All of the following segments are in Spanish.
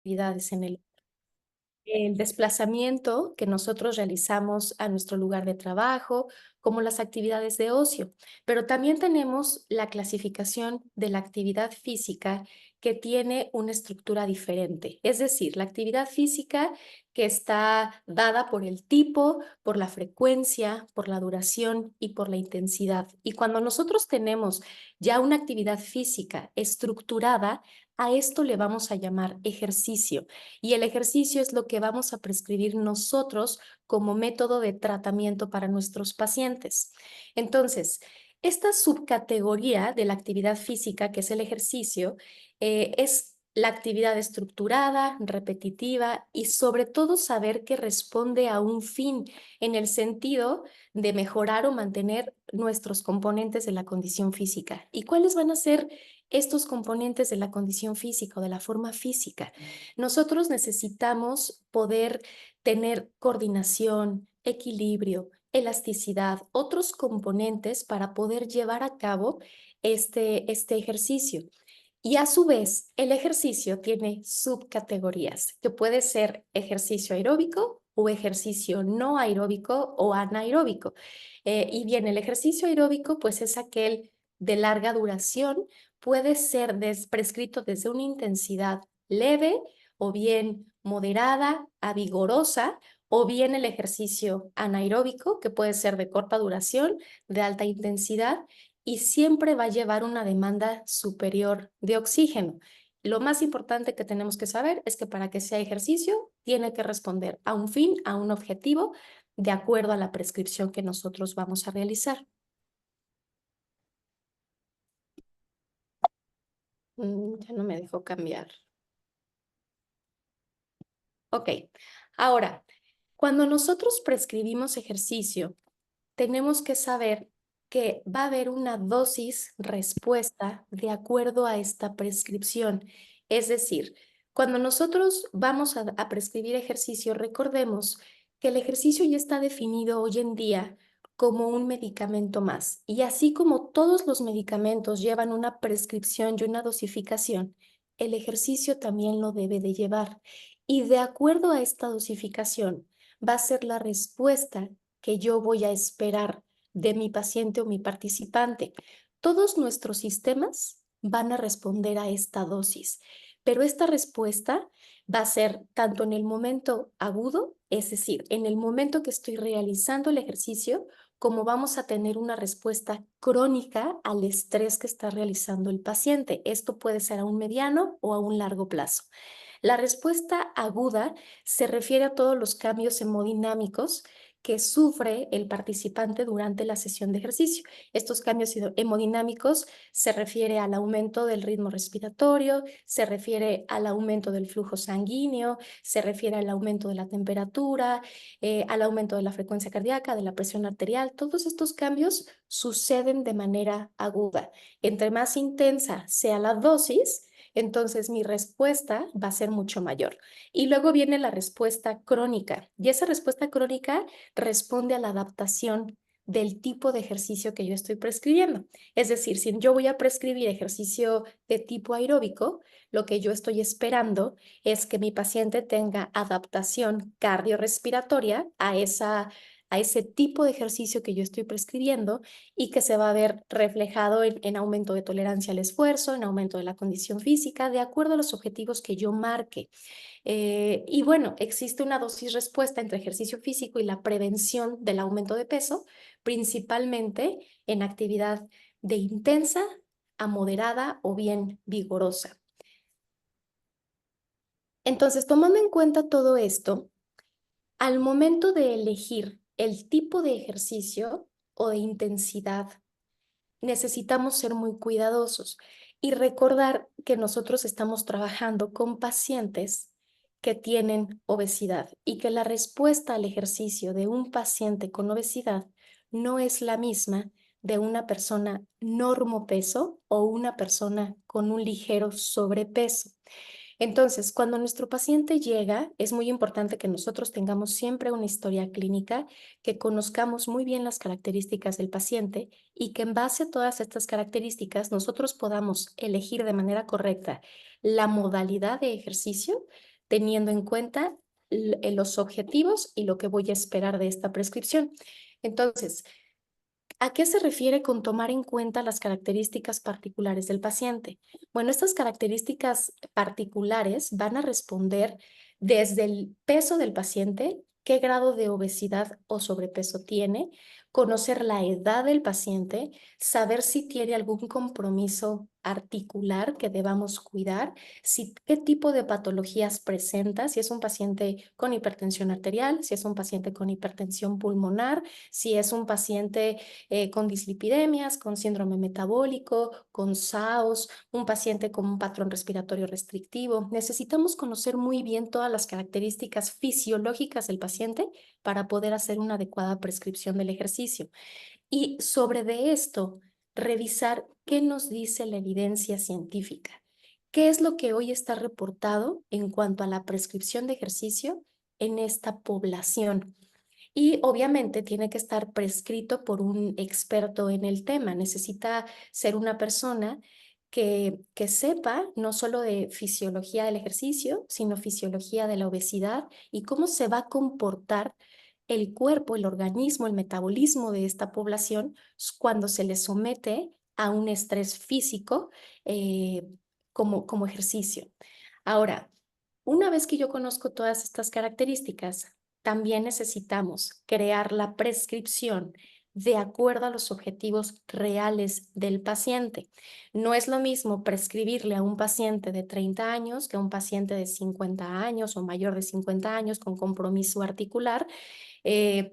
actividades en el desplazamiento que nosotros realizamos a nuestro lugar de trabajo, como las actividades de ocio. Pero también tenemos la clasificación de la actividad física que tiene una estructura diferente. Es decir, la actividad física que está dada por el tipo, por la frecuencia, por la duración y por la intensidad. Y cuando nosotros tenemos ya una actividad física estructurada, a esto le vamos a llamar ejercicio. Y el ejercicio es lo que vamos a prescribir nosotros como método de tratamiento para nuestros pacientes. Entonces, esta subcategoría de la actividad física, que es el ejercicio, es la actividad estructurada, repetitiva y sobre todo saber que responde a un fin en el sentido de mejorar o mantener nuestros componentes de la condición física. ¿Y cuáles van a ser estos componentes de la condición física o de la forma física? Nosotros necesitamos poder tener coordinación, equilibrio, elasticidad, otros componentes para poder llevar a cabo este ejercicio. Y a su vez, el ejercicio tiene subcategorías, que puede ser ejercicio aeróbico o ejercicio no aeróbico o anaeróbico. Y bien, el ejercicio aeróbico, pues es aquel de larga duración, puede ser prescrito desde una intensidad leve o bien moderada a vigorosa, o bien el ejercicio anaeróbico, que puede ser de corta duración, de alta intensidad, y siempre va a llevar una demanda superior de oxígeno. Lo más importante que tenemos que saber es que para que sea ejercicio, tiene que responder a un fin, a un objetivo, de acuerdo a la prescripción que nosotros vamos a realizar. Ya no me dejó cambiar. Ok, ahora, cuando nosotros prescribimos ejercicio, tenemos que saber que va a haber una dosis respuesta de acuerdo a esta prescripción. Es decir, cuando nosotros vamos a prescribir ejercicio, recordemos que el ejercicio ya está definido hoy en día como un medicamento más. Y así como todos los medicamentos llevan una prescripción y una dosificación, el ejercicio también lo debe de llevar. Y de acuerdo a esta dosificación, va a ser la respuesta que yo voy a esperar de mi paciente o mi participante. Todos nuestros sistemas van a responder a esta dosis, pero esta respuesta va a ser tanto en el momento agudo, es decir, en el momento que estoy realizando el ejercicio, como vamos a tener una respuesta crónica al estrés que está realizando el paciente. Esto puede ser a un mediano o a un largo plazo. La respuesta aguda se refiere a todos los cambios hemodinámicos que sufre el participante durante la sesión de ejercicio. Estos cambios hemodinámicos se refiere al aumento del ritmo respiratorio, se refiere al aumento del flujo sanguíneo, se refiere al aumento de la temperatura, al aumento de la frecuencia cardíaca, de la presión arterial. Todos estos cambios suceden de manera aguda. Entre más intensa sea la dosis, entonces mi respuesta va a ser mucho mayor. Y luego viene la respuesta crónica. Y esa respuesta crónica responde a la adaptación del tipo de ejercicio que yo estoy prescribiendo. Es decir, si yo voy a prescribir ejercicio de tipo aeróbico, lo que yo estoy esperando es que mi paciente tenga adaptación cardiorrespiratoria a ese tipo de ejercicio que yo estoy prescribiendo y que se va a ver reflejado en aumento de tolerancia al esfuerzo, en aumento de la condición física, de acuerdo a los objetivos que yo marque. Y bueno, existe una dosis respuesta entre ejercicio físico y la prevención del aumento de peso, principalmente en actividad de intensa a moderada o bien vigorosa. Entonces, tomando en cuenta todo esto, al momento de elegir el tipo de ejercicio o de intensidad, necesitamos ser muy cuidadosos y recordar que nosotros estamos trabajando con pacientes que tienen obesidad y que la respuesta al ejercicio de un paciente con obesidad no es la misma de una persona normopeso o una persona con un ligero sobrepeso. Entonces, cuando nuestro paciente llega, es muy importante que nosotros tengamos siempre una historia clínica, que conozcamos muy bien las características del paciente y que en base a todas estas características nosotros podamos elegir de manera correcta la modalidad de ejercicio teniendo en cuenta los objetivos y lo que voy a esperar de esta prescripción. Entonces, ¿a qué se refiere con tomar en cuenta las características particulares del paciente? Bueno, estas características particulares van a responder desde el peso del paciente, qué grado de obesidad o sobrepeso tiene, conocer la edad del paciente, saber si tiene algún compromiso articular que debamos cuidar, si, qué tipo de patologías presenta, si es un paciente con hipertensión arterial, si es un paciente con hipertensión pulmonar, si es un paciente con dislipidemias, con síndrome metabólico, con SAOS, un paciente con un patrón respiratorio restrictivo. Necesitamos conocer muy bien todas las características fisiológicas del paciente para poder hacer una adecuada prescripción del ejercicio. Y sobre de esto, revisar qué nos dice la evidencia científica. ¿Qué es lo que hoy está reportado en cuanto a la prescripción de ejercicio en esta población? Y obviamente tiene que estar prescrito por un experto en el tema. Necesita ser una persona que sepa no solo de fisiología del ejercicio, sino fisiología de la obesidad y cómo se va a comportar el cuerpo, el organismo, el metabolismo de esta población cuando se le somete a un estrés físico eh, como ejercicio. Ahora, una vez que yo conozco todas estas características, también necesitamos crear la prescripción de acuerdo a los objetivos reales del paciente. No es lo mismo prescribirle a un paciente de 30 años que a un paciente de 50 años o mayor de 50 años con compromiso articular. Eh,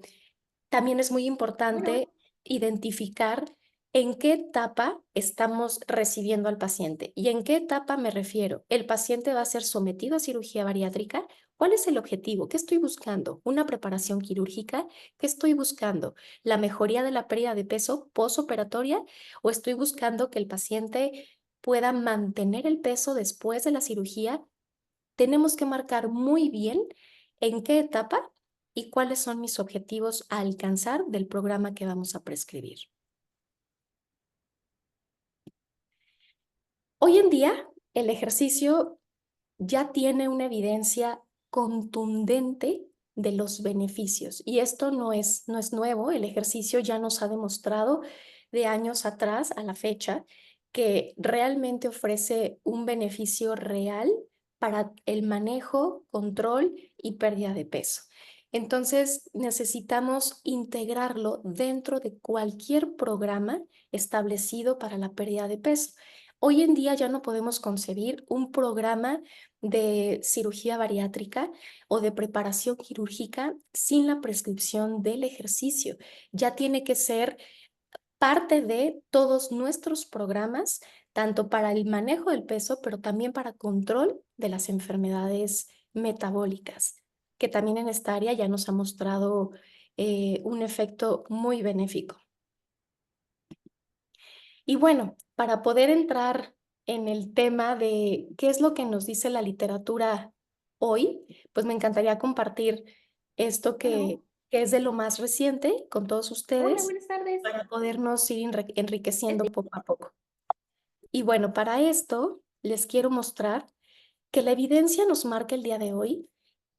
También es muy importante identificar en qué etapa estamos recibiendo al paciente. ¿Y en qué etapa me refiero? ¿El paciente va a ser sometido a cirugía bariátrica? ¿Cuál es el objetivo? ¿Qué estoy buscando? ¿Una preparación quirúrgica? ¿Qué estoy buscando? ¿La mejoría de la pérdida de peso postoperatoria? ¿O estoy buscando que el paciente pueda mantener el peso después de la cirugía? Tenemos que marcar muy bien en qué etapa y cuáles son mis objetivos a alcanzar del programa que vamos a prescribir. Hoy en día, el ejercicio ya tiene una evidencia contundente de los beneficios. Y esto no es nuevo. El ejercicio ya nos ha demostrado de años atrás a la fecha que realmente ofrece un beneficio real para el manejo, control y pérdida de peso. Entonces, necesitamos integrarlo dentro de cualquier programa establecido para la pérdida de peso. Hoy en día ya no podemos concebir un programa de cirugía bariátrica o de preparación quirúrgica sin la prescripción del ejercicio. Ya tiene que ser parte de todos nuestros programas, tanto para el manejo del peso, pero también para control de las enfermedades metabólicas, que también en esta área ya nos ha mostrado un efecto muy benéfico. Y bueno, para poder entrar en el tema de qué es lo que nos dice la literatura hoy, pues me encantaría compartir esto que es de lo más reciente con todos Hola, ustedes buenas tardes. para podernos ir enriqueciendo poco a poco. Y bueno, para esto les quiero mostrar que la evidencia nos marca el día de hoy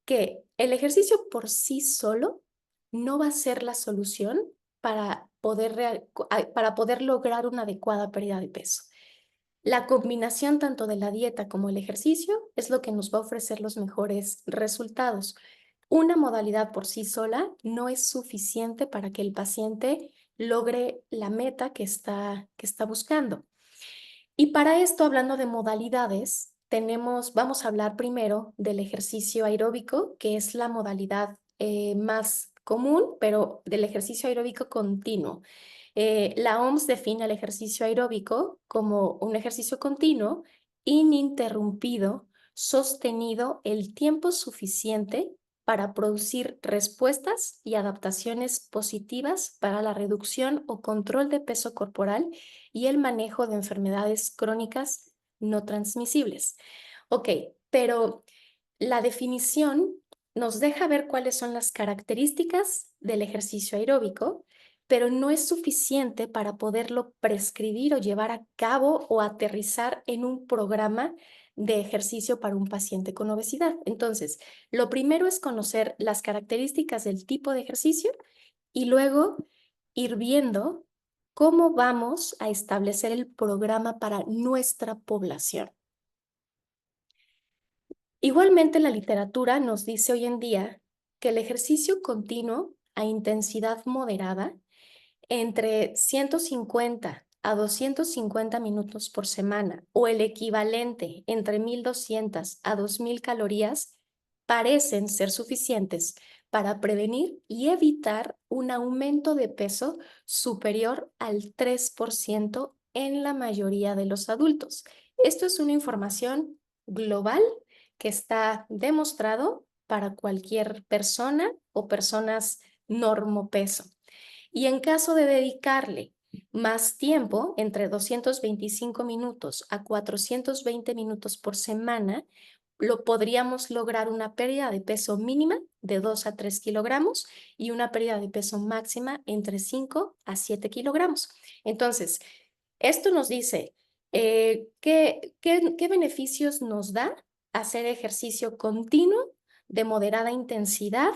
que el ejercicio por sí solo no va a ser la solución para poder lograr una adecuada pérdida de peso. La combinación tanto de la dieta como el ejercicio es lo que nos va a ofrecer los mejores resultados. Una modalidad por sí sola no es suficiente para que el paciente logre la meta que está buscando. Y para esto, hablando de modalidades, vamos a hablar primero del ejercicio aeróbico, que es la modalidad más común, pero del ejercicio aeróbico continuo. La OMS define el ejercicio aeróbico como un ejercicio continuo, ininterrumpido, sostenido el tiempo suficiente para producir respuestas y adaptaciones positivas para la reducción o control de peso corporal y el manejo de enfermedades crónicas no transmisibles. Ok, pero la definición nos deja ver cuáles son las características del ejercicio aeróbico, pero no es suficiente para poderlo prescribir o llevar a cabo o aterrizar en un programa de ejercicio para un paciente con obesidad. Entonces, lo primero es conocer las características del tipo de ejercicio y luego ir viendo cómo vamos a establecer el programa para nuestra población. Igualmente, la literatura nos dice hoy en día que el ejercicio continuo a intensidad moderada entre 150 a 250 minutos por semana o el equivalente entre 1,200 a 2,000 calorías parecen ser suficientes para prevenir y evitar un aumento de peso superior al 3% en la mayoría de los adultos. Esto es una información global que está demostrado para cualquier persona o personas normopeso. Y en caso de dedicarle más tiempo, entre 225 minutos a 420 minutos por semana, lo podríamos lograr una pérdida de peso mínima de 2 a 3 kilogramos y una pérdida de peso máxima entre 5 a 7 kilogramos. Entonces, esto nos dice qué beneficios nos da hacer ejercicio continuo de moderada intensidad.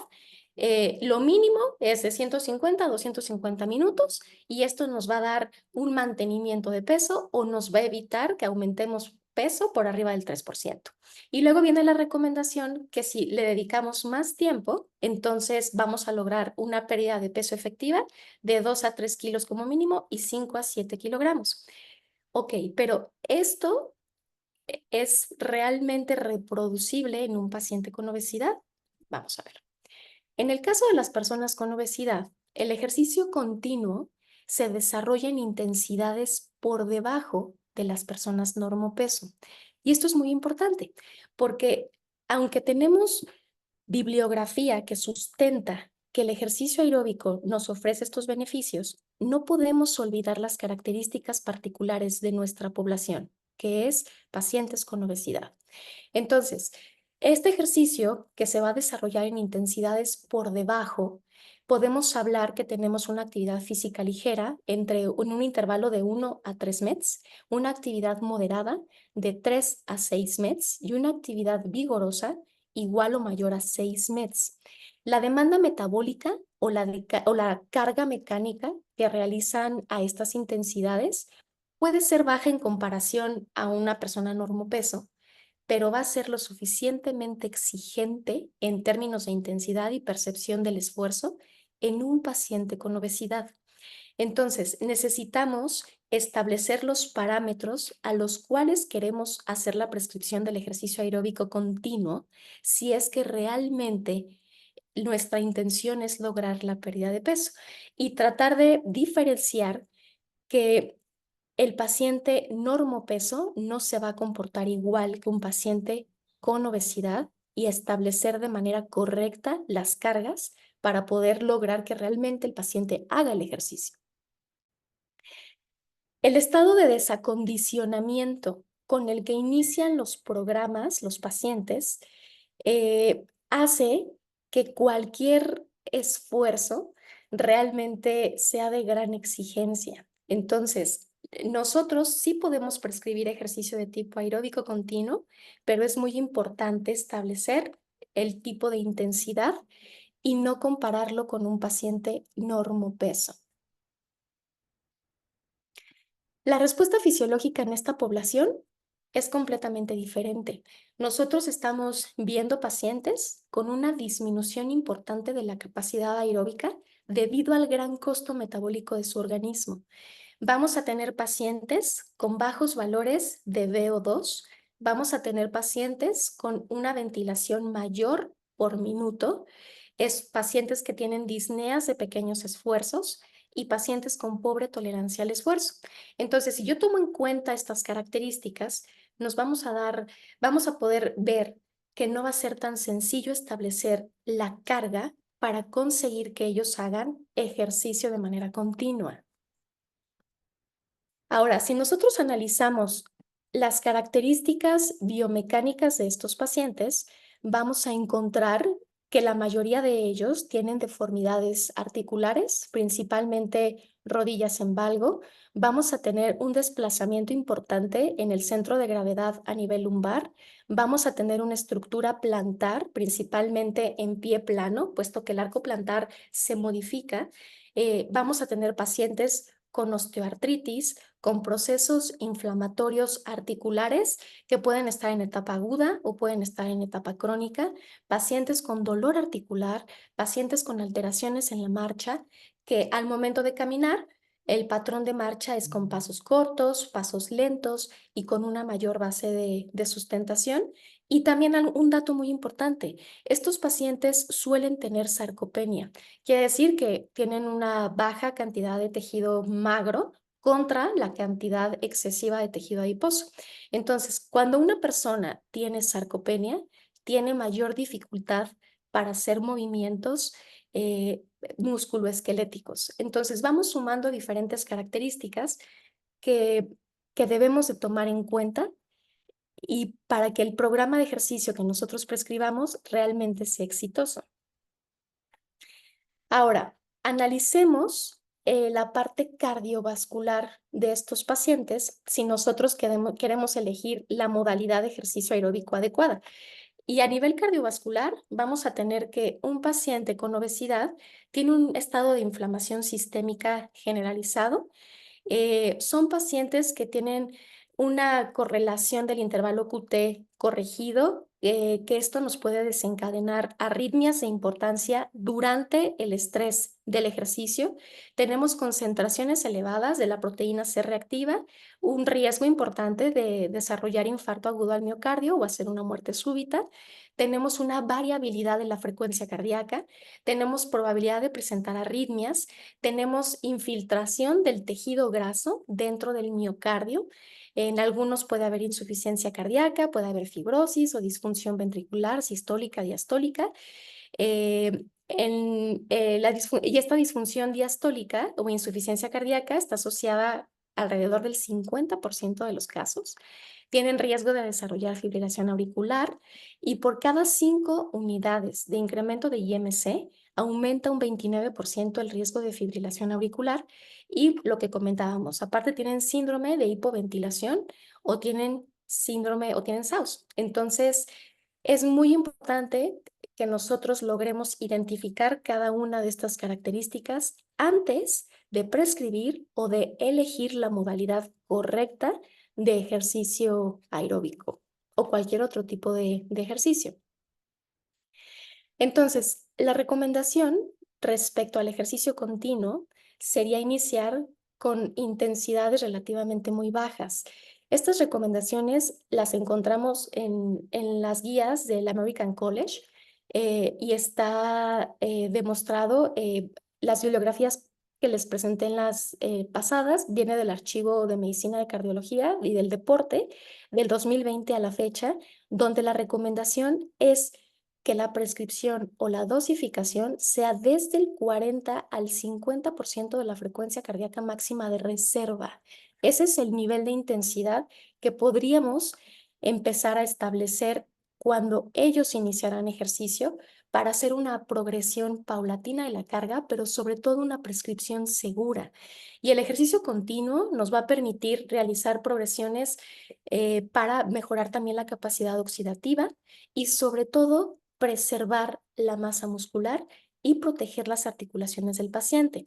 Lo mínimo es de 150 a 250 minutos y esto nos va a dar un mantenimiento de peso o nos va a evitar que aumentemos peso por arriba del 3%. Y luego viene la recomendación que si le dedicamos más tiempo, entonces vamos a lograr una pérdida de peso efectiva de 2 a 3 kilos como mínimo y 5 a 7 kilogramos. Ok, pero esto es realmente reproducible en un paciente con obesidad. Vamos a ver. En el caso de las personas con obesidad, el ejercicio continuo se desarrolla en intensidades por debajo de las personas normopeso. Y esto es muy importante porque aunque tenemos bibliografía que sustenta que el ejercicio aeróbico nos ofrece estos beneficios, no podemos olvidar las características particulares de nuestra población, que es pacientes con obesidad. Entonces, este ejercicio que se va a desarrollar en intensidades por debajo, podemos hablar que tenemos una actividad física ligera en un intervalo de 1 a 3 METs, una actividad moderada de 3 a 6 METs y una actividad vigorosa igual o mayor a 6 METs. La demanda metabólica o la carga mecánica que realizan a estas intensidades puede ser baja en comparación a una persona normopeso, pero va a ser lo suficientemente exigente en términos de intensidad y percepción del esfuerzo en un paciente con obesidad. Entonces, necesitamos establecer los parámetros a los cuales queremos hacer la prescripción del ejercicio aeróbico continuo si es que realmente nuestra intención es lograr la pérdida de peso y tratar de diferenciar que el paciente normopeso no se va a comportar igual que un paciente con obesidad y establecer de manera correcta las cargas para poder lograr que realmente el paciente haga el ejercicio. El estado de desacondicionamiento con el que inician los programas, los pacientes, hace que cualquier esfuerzo realmente sea de gran exigencia. Entonces, nosotros sí podemos prescribir ejercicio de tipo aeróbico continuo, pero es muy importante establecer el tipo de intensidad y no compararlo con un paciente normopeso. La respuesta fisiológica en esta población es completamente diferente. Nosotros estamos viendo pacientes con una disminución importante de la capacidad aeróbica debido al gran costo metabólico de su organismo. Vamos a tener pacientes con bajos valores de VO2, vamos a tener pacientes con una ventilación mayor por minuto, pacientes que tienen disneas de pequeños esfuerzos y pacientes con pobre tolerancia al esfuerzo. Entonces, si yo tomo en cuenta estas características, vamos a poder ver que no va a ser tan sencillo establecer la carga para conseguir que ellos hagan ejercicio de manera continua. Ahora, si nosotros analizamos las características biomecánicas de estos pacientes, vamos a encontrar que la mayoría de ellos tienen deformidades articulares, principalmente rodillas en valgo. Vamos a tener un desplazamiento importante en el centro de gravedad a nivel lumbar. Vamos a tener una estructura plantar, principalmente en pie plano, puesto que el arco plantar se modifica. Vamos a tener pacientes con osteoartritis, con procesos inflamatorios articulares que pueden estar en etapa aguda o pueden estar en etapa crónica, pacientes con dolor articular, pacientes con alteraciones en la marcha, que al momento de caminar, el patrón de marcha es con pasos cortos, pasos lentos y con una mayor base de sustentación. Y también un dato muy importante, estos pacientes suelen tener sarcopenia. Quiere decir que tienen una baja cantidad de tejido magro contra la cantidad excesiva de tejido adiposo. Entonces, cuando una persona tiene sarcopenia, tiene mayor dificultad para hacer movimientos musculoesqueléticos. Entonces, vamos sumando diferentes características que, que debemos de tomar en cuenta y para que el programa de ejercicio que nosotros prescribamos realmente sea exitoso. Ahora, analicemos la parte cardiovascular de estos pacientes si nosotros queremos elegir la modalidad de ejercicio aeróbico adecuada. Y a nivel cardiovascular, vamos a tener que un paciente con obesidad tiene un estado de inflamación sistémica generalizado. Son pacientes que tienen una correlación del intervalo QT corregido, que esto nos puede desencadenar arritmias de importancia durante el estrés del ejercicio. Tenemos concentraciones elevadas de la proteína C reactiva, un riesgo importante de desarrollar infarto agudo al miocardio o hacer una muerte súbita. Tenemos una variabilidad de la frecuencia cardíaca, tenemos probabilidad de presentar arritmias, tenemos infiltración del tejido graso dentro del miocardio. En algunos puede haber insuficiencia cardíaca, puede haber fibrosis o disfunción ventricular, sistólica, diastólica. Y esta disfunción diastólica o insuficiencia cardíaca está asociada alrededor del 50% de los casos. Tienen riesgo de desarrollar fibrilación auricular y por cada 5 unidades de incremento de IMC aumenta un 29% el riesgo de fibrilación auricular y lo que comentábamos, aparte tienen síndrome de hipoventilación o tienen síndrome o tienen SAUS. Entonces, es muy importante que nosotros logremos identificar cada una de estas características antes de prescribir o de elegir la modalidad correcta de ejercicio aeróbico o cualquier otro tipo de ejercicio. Entonces, la recomendación respecto al ejercicio continuo sería iniciar con intensidades relativamente muy bajas. Estas recomendaciones las encontramos en las guías del American College y está demostrado, las bibliografías que les presenté en las pasadas, viene del Archivo de Medicina de Cardiología y del Deporte del 2020 a la fecha, donde la recomendación es que la prescripción o la dosificación sea desde el 40 al 50% de la frecuencia cardíaca máxima de reserva. Ese es el nivel de intensidad que podríamos empezar a establecer cuando ellos iniciarán ejercicio para hacer una progresión paulatina de la carga, pero sobre todo una prescripción segura. Y el ejercicio continuo nos va a permitir realizar progresiones para mejorar también la capacidad oxidativa y sobre todo preservar la masa muscular y proteger las articulaciones del paciente.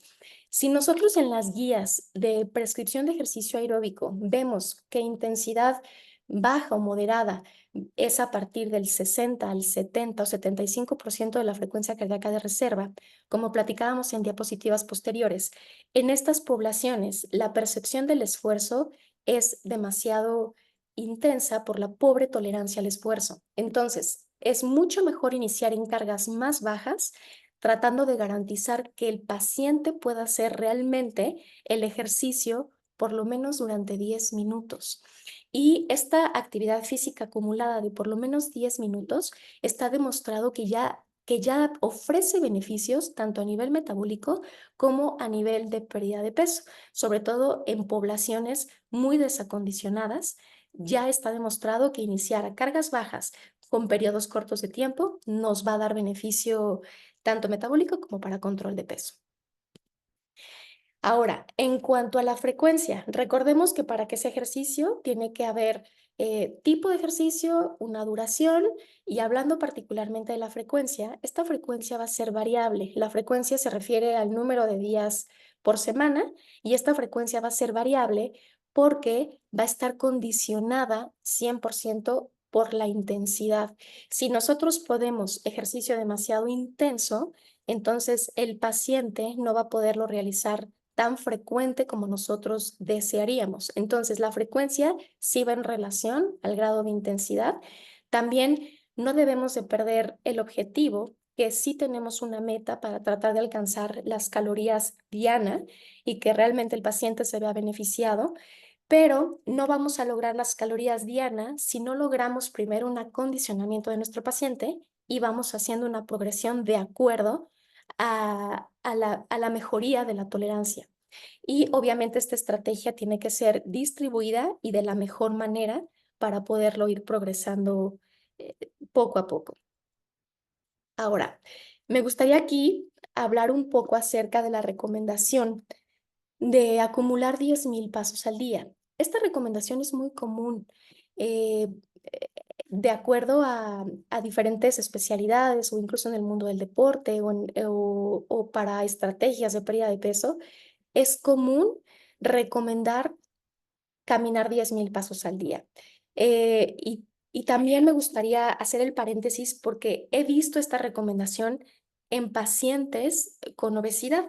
Si nosotros en las guías de prescripción de ejercicio aeróbico vemos que intensidad baja o moderada es a partir del 60 al 70 o 75% de la frecuencia cardíaca de reserva, como platicábamos en diapositivas posteriores, en estas poblaciones la percepción del esfuerzo es demasiado intensa por la pobre tolerancia al esfuerzo. Entonces, es mucho mejor iniciar en cargas más bajas, tratando de garantizar que el paciente pueda hacer realmente el ejercicio por lo menos durante 10 minutos. Y esta actividad física acumulada de por lo menos 10 minutos está demostrado que ya ofrece beneficios tanto a nivel metabólico como a nivel de pérdida de peso, sobre todo en poblaciones muy desacondicionadas. Ya está demostrado que iniciar a cargas bajas con periodos cortos de tiempo, nos va a dar beneficio tanto metabólico como para control de peso. Ahora, en cuanto a la frecuencia, recordemos que para que ese ejercicio tiene que haber tipo de ejercicio, una duración y hablando particularmente de la frecuencia, esta frecuencia va a ser variable. La frecuencia se refiere al número de días por semana y esta frecuencia va a ser variable porque va a estar condicionada 100% por la intensidad. Si nosotros podemos ejercicio demasiado intenso, entonces el paciente no va a poderlo realizar tan frecuente como nosotros desearíamos. Entonces, la frecuencia sí va en relación al grado de intensidad. También no debemos de perder el objetivo, que sí tenemos una meta para tratar de alcanzar las calorías diana y que realmente el paciente se vea beneficiado, pero no vamos a lograr las calorías diana si no logramos primero un acondicionamiento de nuestro paciente y vamos haciendo una progresión de acuerdo a la mejoría de la tolerancia. Y obviamente esta estrategia tiene que ser distribuida y de la mejor manera para poderlo ir progresando eh, poco a poco. Ahora, me gustaría aquí hablar un poco acerca de la recomendación de acumular 10,000 pasos al día. Esta recomendación es muy común. eh, de acuerdo a diferentes especialidades o incluso en el mundo del deporte o para estrategias de pérdida de peso, es común recomendar caminar 10,000 pasos al día. Y también me gustaría hacer el paréntesis porque he visto esta recomendación en pacientes con obesidad.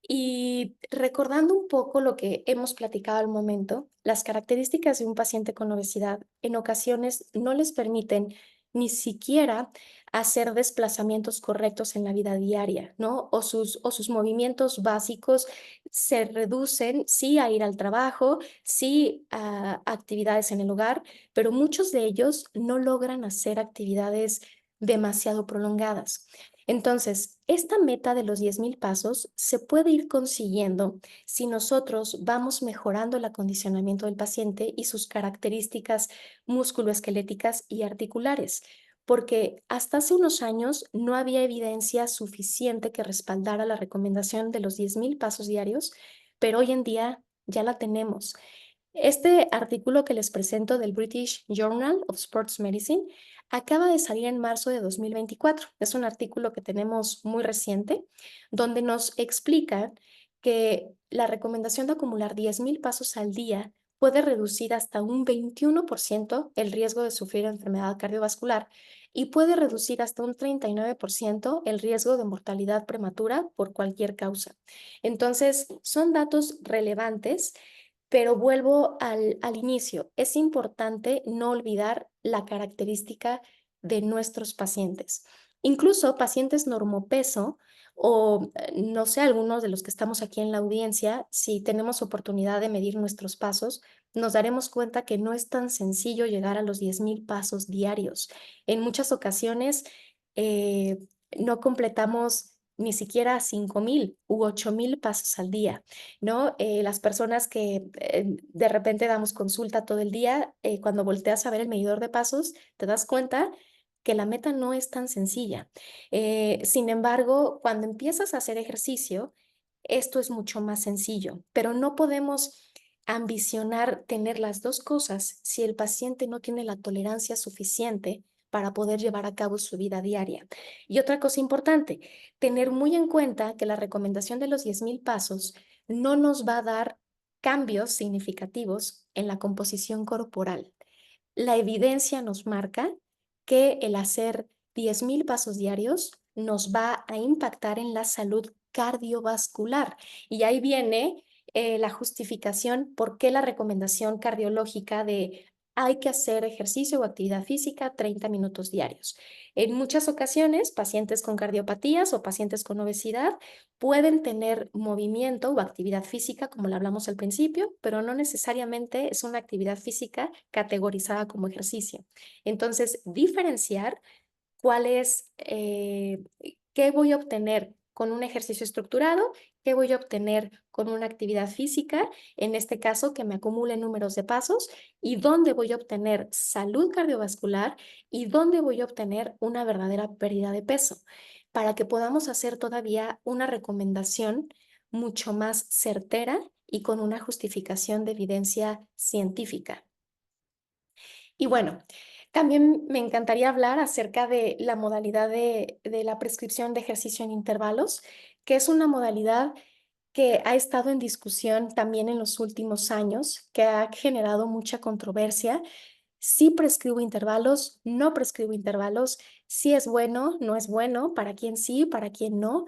Y recordando un poco lo que hemos platicado al momento, las características de un paciente con obesidad en ocasiones no les permiten ni siquiera hacer desplazamientos correctos en la vida diaria, ¿no? O sus movimientos básicos se reducen, sí, a ir al trabajo, sí, a actividades en el hogar, pero muchos de ellos no logran hacer actividades demasiado prolongadas. Entonces, esta meta de los 10,000 pasos se puede ir consiguiendo si nosotros vamos mejorando el acondicionamiento del paciente y sus características musculoesqueléticas y articulares, porque hasta hace unos años no había evidencia suficiente que respaldara la recomendación de los 10,000 pasos diarios, pero hoy en día ya la tenemos. Este artículo que les presento del British Journal of Sports Medicine acaba de salir en marzo de 2024. Es un artículo que tenemos muy reciente, donde nos explica que la recomendación de acumular 10,000 pasos al día puede reducir hasta un 21% el riesgo de sufrir enfermedad cardiovascular y puede reducir hasta un 39% el riesgo de mortalidad prematura por cualquier causa. Entonces, son datos relevantes, pero vuelvo al inicio. Es importante no olvidar la característica de nuestros pacientes. Incluso pacientes normopeso o, no sé, algunos de los que estamos aquí en la audiencia, si tenemos oportunidad de medir nuestros pasos, nos daremos cuenta que no es tan sencillo llegar a los 10,000 pasos diarios. En muchas ocasiones, eh, no completamos ni siquiera 5,000 u 8,000 pasos al día. ¿No? Las personas que de repente damos consulta todo el día, cuando volteas a ver el medidor de pasos, te das cuenta que la meta no es tan sencilla. Sin embargo, cuando empiezas a hacer ejercicio, esto es mucho más sencillo, pero no podemos ambicionar tener las dos cosas si el paciente no tiene la tolerancia suficiente para poder llevar a cabo su vida diaria. Y otra cosa importante, tener muy en cuenta que la recomendación de los 10,000 pasos no nos va a dar cambios significativos en la composición corporal. La evidencia nos marca que el hacer 10,000 pasos diarios nos va a impactar en la salud cardiovascular. Y ahí viene la justificación por qué la recomendación cardiológica de hay que hacer ejercicio o actividad física 30 minutos diarios. En muchas ocasiones, pacientes con cardiopatías o pacientes con obesidad pueden tener movimiento o actividad física, como lo hablamos al principio, pero no necesariamente es una actividad física categorizada como ejercicio. Entonces, diferenciar cuál es, qué voy a obtener con un ejercicio estructurado ¿Qué voy a obtener con una actividad física? En este caso, que me acumule números de pasos. ¿Y dónde voy a obtener salud cardiovascular? ¿Y dónde voy a obtener una verdadera pérdida de peso? Para que podamos hacer todavía una recomendación mucho más certera y con una justificación de evidencia científica. Y bueno, también me encantaría hablar acerca de la modalidad de la prescripción de ejercicio en intervalos, que es una modalidad que ha estado en discusión también en los últimos años, que ha generado mucha controversia. Sí prescribo intervalos, no prescribo intervalos, sí es bueno, no es bueno, para quién sí, para quién no.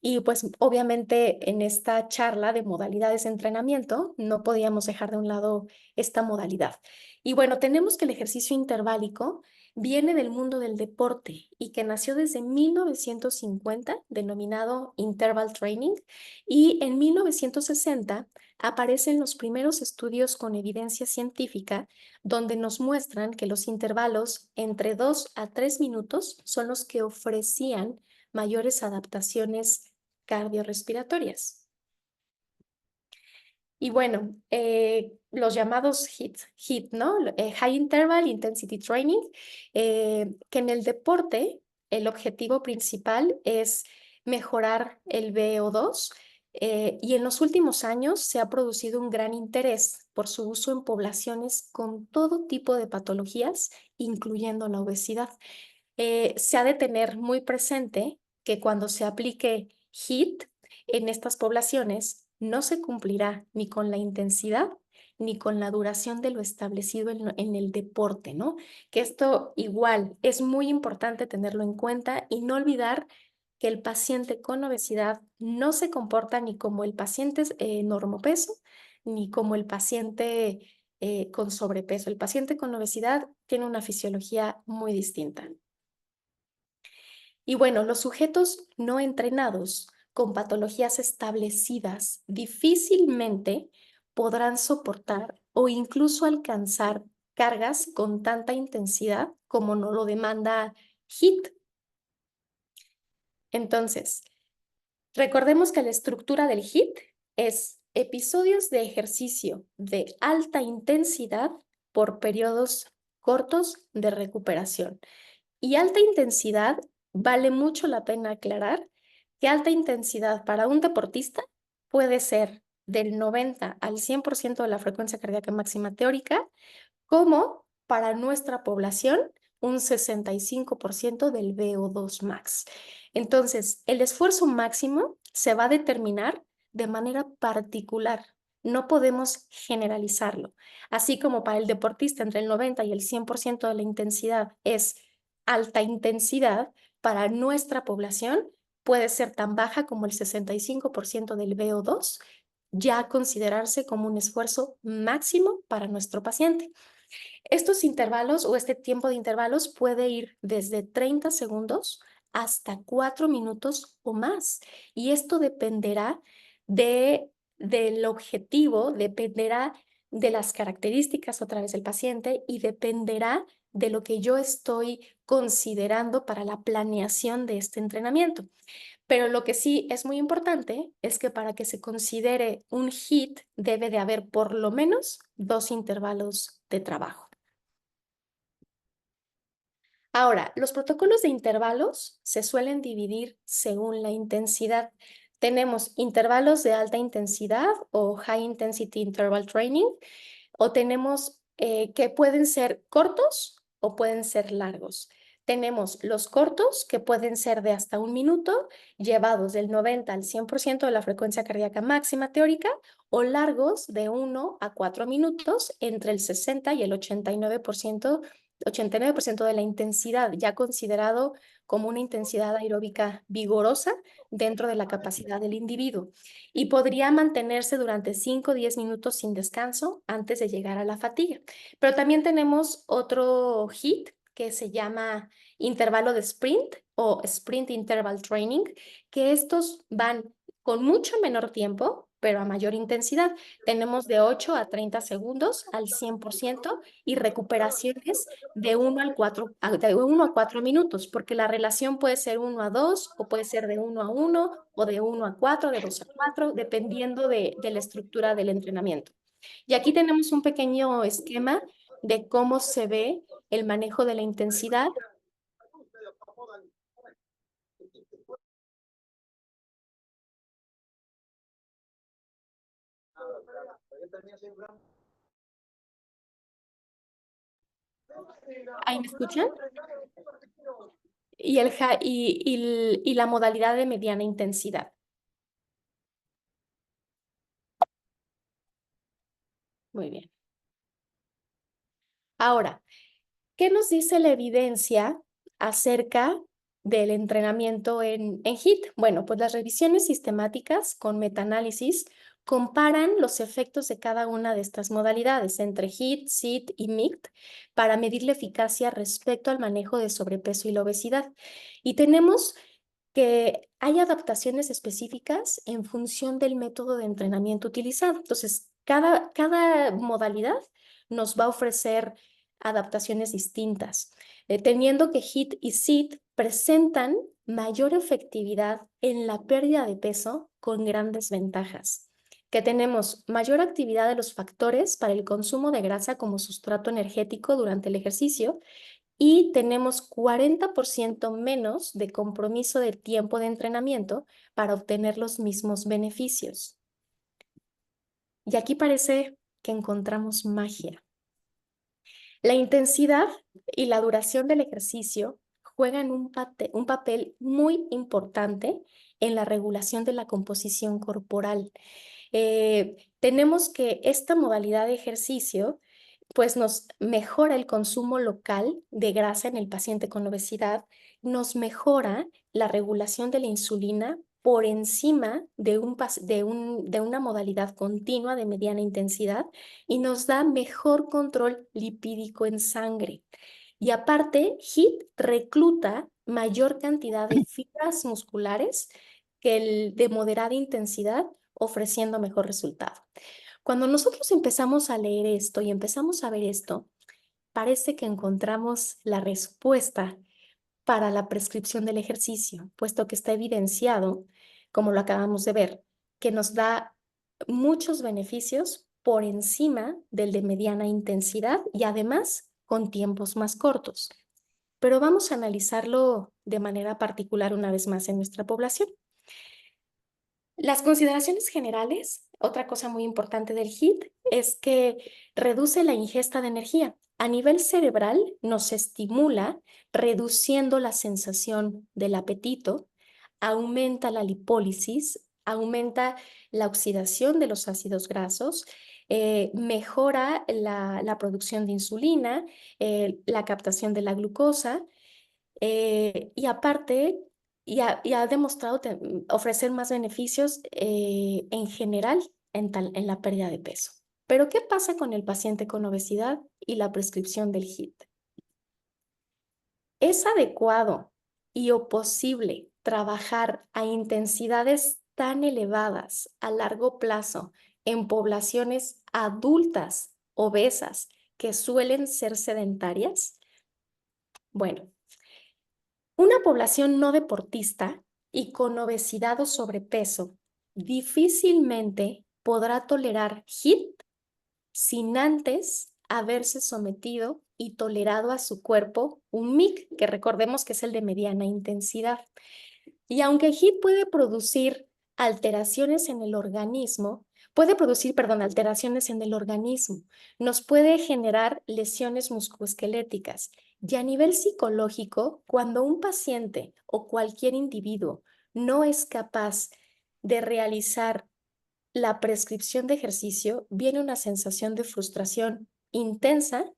Y pues obviamente en esta charla de modalidades de entrenamiento no podíamos dejar de un lado esta modalidad. Y bueno, tenemos que el ejercicio interválico viene del mundo del deporte y que nació desde 1950, denominado interval training, y en 1960 aparecen los primeros estudios con evidencia científica donde nos muestran que los intervalos entre 2 a 3 minutos son los que ofrecían mayores adaptaciones cardiorrespiratorias. Y bueno, los llamados HIIT, ¿no? High Interval Intensity Training, que en el deporte el objetivo principal es mejorar el VO2, y en los últimos años se ha producido un gran interés por su uso en poblaciones con todo tipo de patologías, incluyendo la obesidad. Se ha de tener muy presente que cuando se aplique HIIT en estas poblaciones, no se cumplirá ni con la intensidad ni con la duración de lo establecido en el deporte, ¿no? Que esto igual es muy importante tenerlo en cuenta y no olvidar que el paciente con obesidad no se comporta ni como el paciente normopeso ni como el paciente con sobrepeso. El paciente con obesidad tiene una fisiología muy distinta. Y bueno, los sujetos no entrenados con patologías establecidas difícilmente podrán soportar o incluso alcanzar cargas con tanta intensidad como no lo demanda HIIT. Entonces, recordemos que la estructura del HIIT es episodios de ejercicio de alta intensidad por periodos cortos de recuperación. Y alta intensidad, vale mucho la pena aclarar que alta intensidad para un deportista puede ser del 90 al 100% de la frecuencia cardíaca máxima teórica, como para nuestra población un 65% del VO2 max. Entonces, el esfuerzo máximo se va a determinar de manera particular. No podemos generalizarlo. Así como para el deportista entre el 90 y el 100% de la intensidad es alta intensidad, para nuestra población puede ser tan baja como el 65% del VO2, ya considerarse como un esfuerzo máximo para nuestro paciente. Estos intervalos o este tiempo de intervalos puede ir desde 30 segundos hasta 4 minutos o más. Y esto dependerá del objetivo, dependerá de las características otra vez del paciente y dependerá de lo que yo estoy considerando para la planeación de este entrenamiento. Pero lo que sí es muy importante es que para que se considere un HIIT debe de haber por lo menos 2 intervalos de trabajo. Ahora, los protocolos de intervalos se suelen dividir según la intensidad. Tenemos intervalos de alta intensidad o High Intensity Interval Training, o tenemos que pueden ser cortos o pueden ser largos. Tenemos los cortos, que pueden ser de hasta 1 minuto, llevados del 90 al 100% de la frecuencia cardíaca máxima teórica, o largos de 1 a 4 minutos, entre el 60 y el 89% de la intensidad, ya considerado como una intensidad aeróbica vigorosa dentro de la capacidad del individuo. Y podría mantenerse durante 5 o 10 minutos sin descanso antes de llegar a la fatiga. Pero también tenemos otro HIIT que se llama intervalo de sprint o sprint interval training, que estos van con mucho menor tiempo, pero a mayor intensidad. Tenemos de 8 a 30 segundos al 100% y recuperaciones de 1 a 4 minutos, porque la relación puede ser 1 a 2 o puede ser de 1 a 1 o de 1 a 4, de 2 a 4, dependiendo de la estructura del entrenamiento. Y aquí tenemos un pequeño esquema de cómo se ve el manejo de la intensidad. ¿Ahí me escuchan? Y la modalidad de mediana intensidad. Muy bien. Ahora, ¿qué nos dice la evidencia acerca del entrenamiento en HIIT? Bueno, pues las revisiones sistemáticas con metaanálisis comparan los efectos de cada una de estas modalidades entre HIIT, SIT y MICT para medir la eficacia respecto al manejo de sobrepeso y la obesidad. Y tenemos que hay adaptaciones específicas en función del método de entrenamiento utilizado. Entonces, cada modalidad nos va a ofrecer adaptaciones distintas, teniendo que HIIT y SIT presentan mayor efectividad en la pérdida de peso con grandes ventajas, que tenemos mayor actividad de los factores para el consumo de grasa como sustrato energético durante el ejercicio y tenemos 40% menos de compromiso de tiempo de entrenamiento para obtener los mismos beneficios. Y aquí parece que encontramos magia. La intensidad y la duración del ejercicio juegan un papel muy importante en la regulación de la composición corporal. Tenemos que esta modalidad de ejercicio pues nos mejora el consumo local de grasa en el paciente con obesidad, nos mejora la regulación de la insulina por encima de una modalidad continua de mediana intensidad y nos da mejor control lipídico en sangre. Y aparte, HIIT recluta mayor cantidad de fibras musculares que el de moderada intensidad, ofreciendo mejor resultado. Cuando nosotros empezamos a leer esto y empezamos a ver esto, parece que encontramos la respuesta para la prescripción del ejercicio, puesto que está evidenciado, como lo acabamos de ver, que nos da muchos beneficios por encima del de mediana intensidad y además con tiempos más cortos. Pero vamos a analizarlo de manera particular una vez más en nuestra población. Las consideraciones generales, otra cosa muy importante del HIIT es que reduce la ingesta de energía. A nivel cerebral nos estimula reduciendo la sensación del apetito, aumenta la lipólisis, aumenta la oxidación de los ácidos grasos, mejora la producción de insulina, la captación de la glucosa y aparte, y ha demostrado ofrecer más beneficios en general en la pérdida de peso. Pero, ¿qué pasa con el paciente con obesidad y la prescripción del HIIT? ¿Es adecuado y o posible trabajar a intensidades tan elevadas a largo plazo en poblaciones adultas obesas que suelen ser sedentarias? Bueno, una población no deportista y con obesidad o sobrepeso difícilmente podrá tolerar HIIT sin antes haberse sometido y tolerado a su cuerpo un MIC, que recordemos que es el de mediana intensidad. Y aunque HIIT puede producir alteraciones en el organismo, alteraciones en el organismo, nos puede generar lesiones musculoesqueléticas. Y a nivel psicológico, cuando un paciente o cualquier individuo no es capaz de realizar la prescripción de ejercicio, viene una sensación de frustración intensa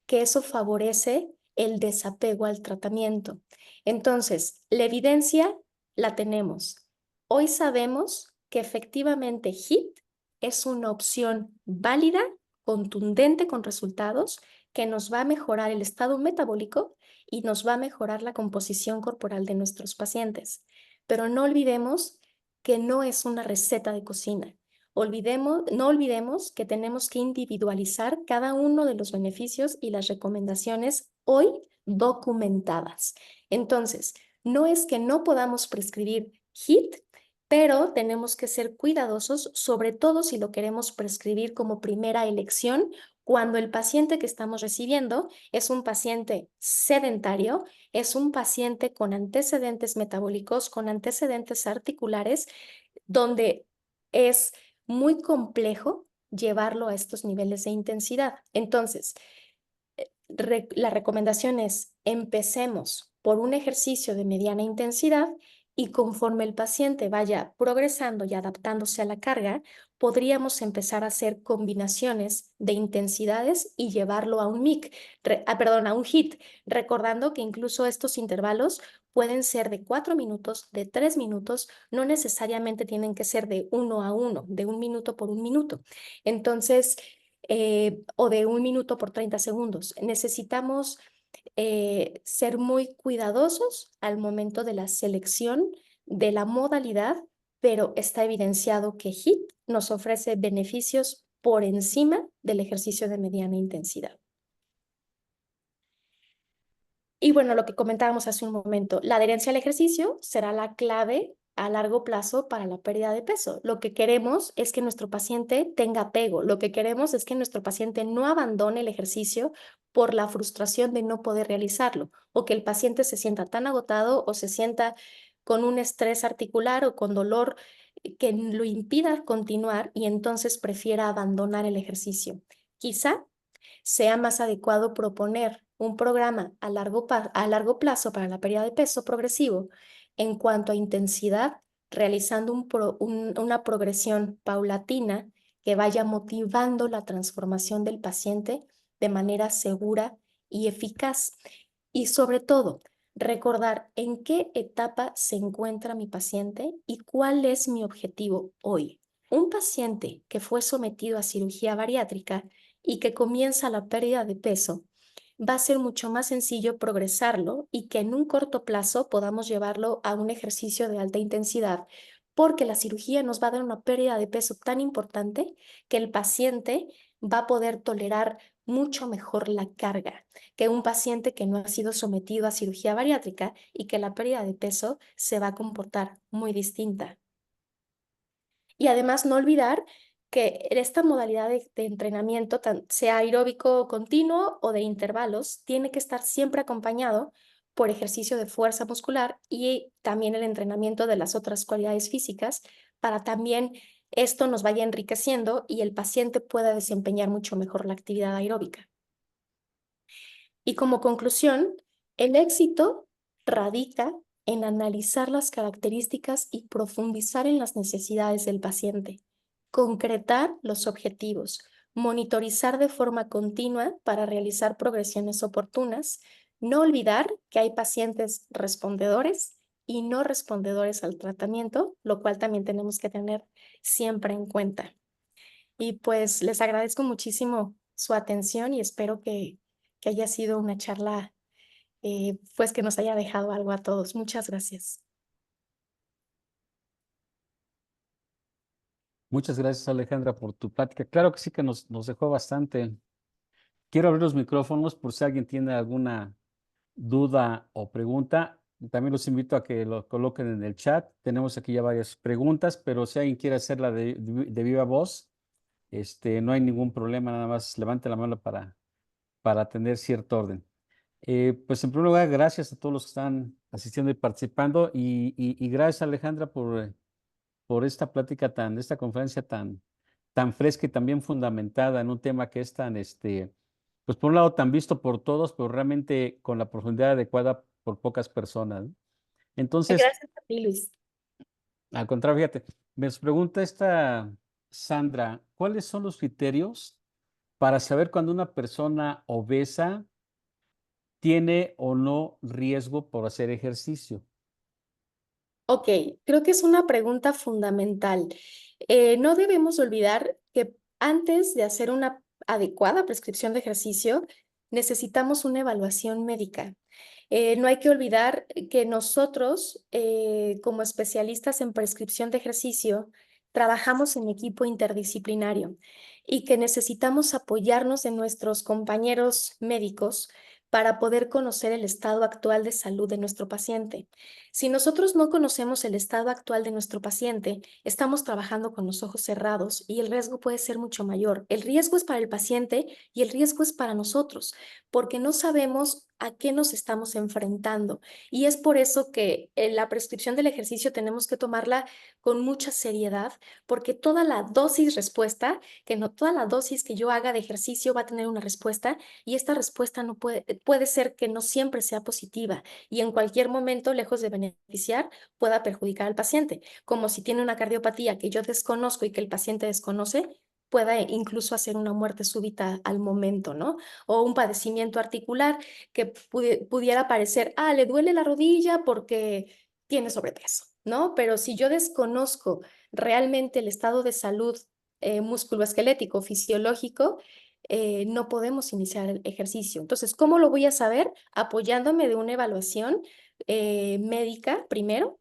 que eso favorece el desapego al tratamiento. Entonces, la evidencia la tenemos. Hoy sabemos que efectivamente HIIT es una opción válida, contundente con resultados, que nos va a mejorar el estado metabólico y nos va a mejorar la composición corporal de nuestros pacientes. Pero no olvidemos que no es una receta de cocina. No olvidemos que tenemos que individualizar cada uno de los beneficios y las recomendaciones hoy documentadas. Entonces, no es que no podamos prescribir HIIT, pero tenemos que ser cuidadosos, sobre todo si lo queremos prescribir como primera elección, cuando el paciente que estamos recibiendo es un paciente sedentario, es un paciente con antecedentes metabólicos, con antecedentes articulares, donde es muy complejo llevarlo a estos niveles de intensidad. Entonces, la recomendación es empecemos por un ejercicio de mediana intensidad y conforme el paciente vaya progresando y adaptándose a la carga, podríamos empezar a hacer combinaciones de intensidades y llevarlo a un perdón, a un HIIT, recordando que incluso estos intervalos pueden ser de 4 minutos, de 3 minutos, no necesariamente tienen que ser de 1 a 1, de 1 minuto por 1 minuto. Entonces, o de 1 minuto por 30 segundos. Necesitamos ser muy cuidadosos al momento de la selección de la modalidad, pero está evidenciado que HIIT nos ofrece beneficios por encima del ejercicio de mediana intensidad. Y bueno, lo que comentábamos hace un momento, la adherencia al ejercicio será la clave a largo plazo para la pérdida de peso. Lo que queremos es que nuestro paciente tenga apego. Lo que queremos es que nuestro paciente no abandone el ejercicio por la frustración de no poder realizarlo, o que el paciente se sienta tan agotado o se sienta con un estrés articular o con dolor que lo impida continuar y entonces prefiera abandonar el ejercicio. Quizá sea más adecuado proponer un programa a largo plazo para la pérdida de peso progresivo en cuanto a intensidad, realizando una progresión paulatina que vaya motivando la transformación del paciente de manera segura y eficaz. Y sobre todo, recordar en qué etapa se encuentra mi paciente y cuál es mi objetivo hoy. Un paciente que fue sometido a cirugía bariátrica y que comienza la pérdida de peso, va a ser mucho más sencillo progresarlo y que en un corto plazo podamos llevarlo a un ejercicio de alta intensidad, porque la cirugía nos va a dar una pérdida de peso tan importante que el paciente va a poder tolerar mucho mejor la carga que un paciente que no ha sido sometido a cirugía bariátrica y que la pérdida de peso se va a comportar muy distinta. Y además no olvidar que esta modalidad de entrenamiento, sea aeróbico continuo o de intervalos, tiene que estar siempre acompañado por ejercicio de fuerza muscular y también el entrenamiento de las otras cualidades físicas para también esto nos vaya enriqueciendo y el paciente pueda desempeñar mucho mejor la actividad aeróbica. Y como conclusión, el éxito radica en analizar las características y profundizar en las necesidades del paciente, concretar los objetivos, monitorizar de forma continua para realizar progresiones oportunas, no olvidar que hay pacientes respondedores y no respondedores al tratamiento, lo cual también tenemos que tener siempre en cuenta. Y pues les agradezco muchísimo su atención y espero que haya sido una charla, pues que nos haya dejado algo a todos. Muchas gracias. Muchas gracias, Alejandra, por tu plática. Claro que sí que nos dejó bastante. Quiero abrir los micrófonos por si alguien tiene alguna duda o pregunta. También los invito a que lo coloquen en el chat. Tenemos aquí ya varias preguntas, pero si alguien quiere hacerla de viva voz, no hay ningún problema, nada más levante la mano para tener cierto orden. Pues en primer lugar, gracias a todos los que están asistiendo y participando y gracias, Alejandra, por esta plática esta conferencia tan fresca y también fundamentada en un tema que es tan, pues por un lado tan visto por todos, pero realmente con la profundidad adecuada por pocas personas, ¿no? Entonces, Gracias a ti, Luis. al contrario, fíjate, me pregunta esta Sandra, ¿cuáles son los criterios para saber cuando una persona obesa tiene o no riesgo por hacer ejercicio? Ok, creo que es una pregunta fundamental. No debemos olvidar que antes de hacer una adecuada prescripción de ejercicio, necesitamos una evaluación médica. No hay que olvidar que nosotros, como especialistas en prescripción de ejercicio, trabajamos en equipo interdisciplinario y que necesitamos apoyarnos de nuestros compañeros médicos para poder conocer el estado actual de salud de nuestro paciente. Si nosotros no conocemos el estado actual de nuestro paciente, estamos trabajando con los ojos cerrados y el riesgo puede ser mucho mayor. El riesgo es para el paciente y el riesgo es para nosotros, porque no sabemos a qué nos estamos enfrentando. Y es por eso que la prescripción del ejercicio tenemos que tomarla con mucha seriedad, porque toda la dosis respuesta, que no toda la dosis que yo haga de ejercicio va a tener una respuesta y esta respuesta no puede ser que no siempre sea positiva y en cualquier momento, lejos de beneficiar, pueda perjudicar al paciente, como si tiene una cardiopatía que yo desconozco y que el paciente desconoce, pueda incluso hacer una muerte súbita al momento, ¿no? O un padecimiento articular que pudiera parecer, le duele la rodilla porque tiene sobrepeso, ¿no? Pero si yo desconozco realmente el estado de salud musculoesquelético, fisiológico, no podemos iniciar el ejercicio. Entonces, ¿cómo lo voy a saber? Apoyándome de una evaluación médica primero